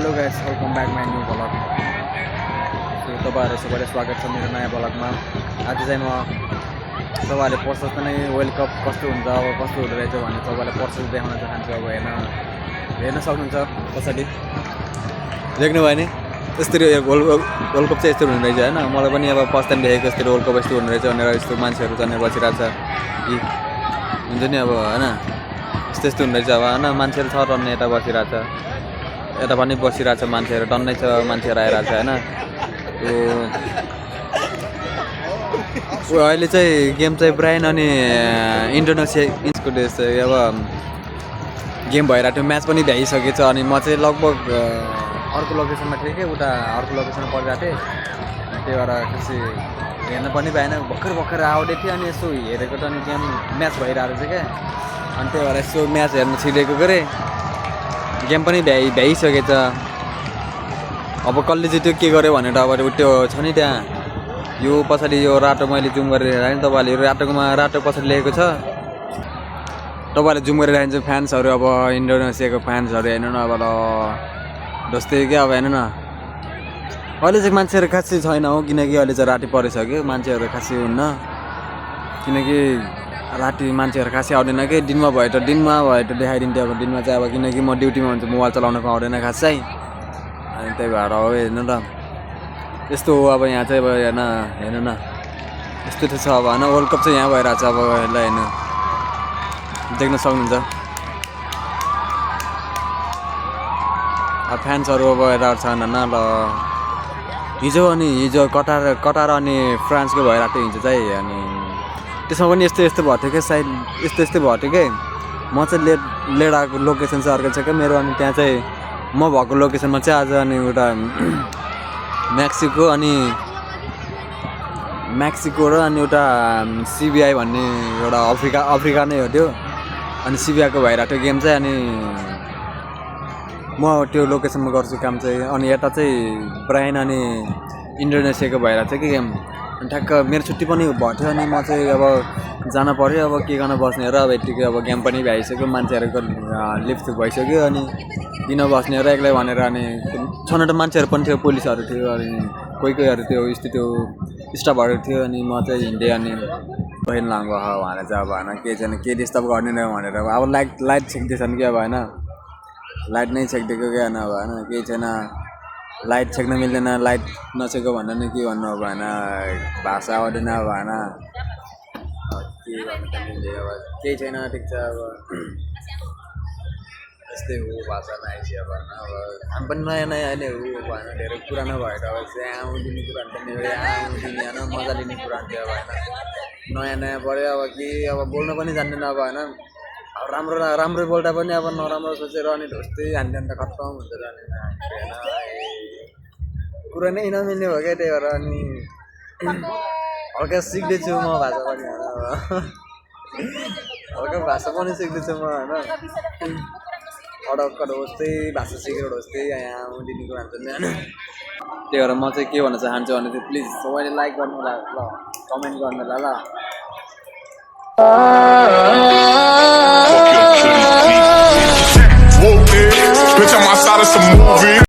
Hello guys, welcome back my new vlog. तपाईँहरू सबैलाई स्वागत छ मेरो नयाँ भ्लगमा। आज चाहिँ म तपाईँहरूले प्रोसेस नै वर्ल्ड कप कस्तो हुन्छ, अब कस्तो हुँदो रहेछ भन्ने तपाईँलाई प्रोसेस देखाउन चाहन्छु। अब हेर्न सक्नुहुन्छ कसरी देख्नुभयो नि, यसरी वर्ल्ड कप चाहिँ यस्तो हुने रहेछ होइन। मलाई पनि अब फर्स्ट टाइम देखेको यस्तो वर्ल्ड कप यस्तो हुने रहेछ भनेर। यस्तो मान्छेहरू चाहिँ बसिरहेको छ कि हुन्छ नि अब होइन, यस्तो यस्तो हुने रहेछ अब होइन। मान्छेहरू छ टन्ने यता बसिरहेको छ, यता पनि बसिरहेको छ मान्छेहरू, टन्नै छ मान्छेहरू आइरहेको छ होइन। अहिले चाहिँ गेम चाहिँ ब्राइन अनि इन्डोनेसियाको देश चाहिँ अब गेम भइरहेको थियो, म्याच पनि भ्याइसकेको छ। अनि म चाहिँ लगभग अर्को लोकेसनमा थिएँ कि उता अर्को लोकेसनमा परिरहेको थिएँ, त्यही भएर खुसी हेर्न पनि पाएन। भर्खर आउँदै थियो अनि यसो हेरेको त अनि गेम म्याच भइरहेको रहेछ क्या। अनि त्यही भएर यसो म्याच हेर्न छिरेको गरे, गेम पनि भ्याइसकेछ। अब कसले जित्यो के गर्यो भनेर अब त्यो छ नि त्यहाँ, यो पछाडि यो रातो मैले जुम गरेर राखेँ नि तपाईँहरूले, यो रातो पछाडि लेखेको छ। तपाईँहरूले जुम गरेर राख्छ फ्यान्सहरू, अब इन्डोनेसियाको फ्यान्सहरू हेर्नु न अब जस्तै क्या। अब हेर्नु न, अहिले चाहिँ मान्छेहरू खासै छैन हो, किनकि अहिले चाहिँ राति परिसक्यो, मान्छेहरू खासै हुन्न। किनकि राति मान्छेहरू खासै आउँदैन कि, दिनमा भयो त देखाइदिन्थ्यो। अब दिनमा चाहिँ अब किनकि म ड्युटीमा हुन्छु, मोबाइल चलाउन पाउँदैन खासै। अनि त्यही भएर हो हेर्नु न, यस्तो हो अब यहाँ चाहिँ। अब हेर्नु न यस्तो छ अब होइन। वर्ल्ड कप चाहिँ यहाँ भइरहेको छ अब, यसलाई हेर्नु देख्न सक्नुहुन्छ। अब फ्यान्सहरू अब हेरेर छन् होइन। ल हिजो कटार अनि फ्रान्सको भइरहेको थियो हिजो चाहिँ। अनि त्यसमा पनि यस्तो भएको थियो क्या, सायद यस्तो भएको थियो कि। म चाहिँ लेट आएको लोकेसन चाहिँ अर्को छ क्या मेरो। अनि त्यहाँ चाहिँ म भएको लोकेसनमा चाहिँ आज अनि एउटा मेक्सिको र अनि एउटा सिबिआई भन्ने एउटा अफ्रिका नै हो त्यो। अनि सिबिआईको भइरहेको थियो गेम चाहिँ। अनि म त्यो लोकेसनमा गर्छु काम चाहिँ। अनि यता चाहिँ ब्राइन अनि इन्डोनेसियाको भइरहेको थियो कि गेम। अनि ठ्याक्क मेरो छुट्टी पनि भएको थियो। अनि म चाहिँ अब जान पऱ्यो, अब के गर्न बस्ने र। अब यतिकै अब गेम पनि भ्याइसक्यो, मान्छेहरूको लिफ्ट भइसक्यो। अनि किन बस्ने र एक्लै भनेर। अनि छनौट मान्छेहरू पनि थियो, पुलिसहरू थियो, अनि कोहीहरू थियो, त्यो स्टाफहरू थियो। अनि म चाहिँ हिँडेँ अनि बहिनी लाँगो भनेर चाहिँ अब होइन, केही छैन, के डिस्टर्ब गर्ने नै भनेर। अब लाइट छेक्दैछन् कि अब होइन, लाइट नै छेकिदिएको क्या होइन। अब होइन केही छैन, लाइट छेक्न मिल्दैन, लाइट नछेको भन्दा नि के भन्नु अब होइन। भाषा आउँदैन अब होइन, के गर्नु त मिल्यो अब, केही छैन, ठिक छ। अब यस्तै हो भाषा नआएपछि अब होइन। अब हामी पनि नयाँ नै हो भएन, धेरै पुरानो भएर अब चाहिँ आउँदिने कुरा त आउँदिने होइन, मजा लिने कुरा थियो अब होइन। नयाँ पऱ्यो अब के, अब बोल्न पनि जान्दैन अब होइन। अब राम्रो बोल्दा पनि अब नराम्रो सोचेर अनि ढोस्दै हान्दैन त खत्तम हुन्छ त। अनि कुरा नै नमिल्ने भयो क्या, त्यही भएर। अनि हल्का सिक्दैछु म भाषा पनि होइन। अब हल्का भाषा पनि सिक्दैछु म होइन। अडक्क ढोस्दै भाषा सिकेर ढोस्दै यहाँ आउँदिने कुरा हुन्छ नि होइन। त्यही भएर म चाहिँ के भन्न चाहन्छु भने चाहिँ प्लिज सबैले लाइक गर्नु होला, ल कमेन्ट गर्नु होला ल।